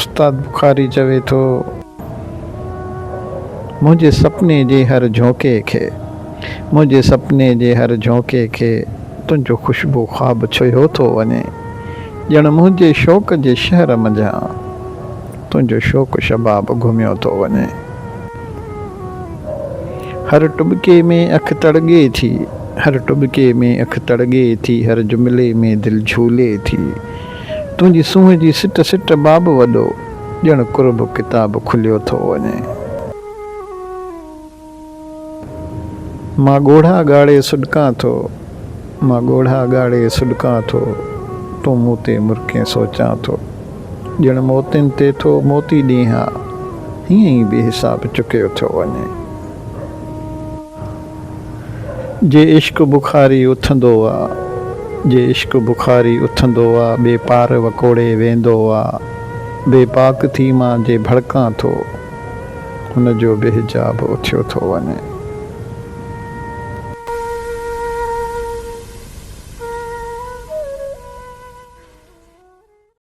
उस्ताद बुखारी चवे थो, मुंहिंजे सपने जे हर झोंके खे, मुंहिंजे सपने जे हर झोंके खे तुंहिंजो ख़ुशबू ख़्वाब छुयो थो वञे। ॼण मुंहिंजे शौक़ जे शहर मंझां तुंहिंजो शौक़ शबाब घुमियो थो वञे। हर टुॿके में अखि तड़गे थी, हर टुॿके में अखि तड़गे थी, हर जुमिले में दिलि झूले थी। तुंहिंजी सूंहं जी सिट सिट बाब वॾो, ॼण कुर्ब किताब खुलियो थो वञे। मां ॻोढ़ा ॻाड़े सुॾिकां थो, मां ॻोढ़ा ॻाड़े सुॾिकां थो, तूं मूं ते मुर्के सोचां थो। ॼण मोतियुनि ते थो मोती ॾींहां, हीअं ई बेहिसाब चुकियो थो वञे। जे इश्क बुखारी उथंदो आहे, जे इश्क बुखारी उथंदो आहे, ॿिए पार वकोड़े वेंदो आहे। बेपाक थी मां जे भड़कां थो, हुनजो बेहिजाब उथियो थो वञे।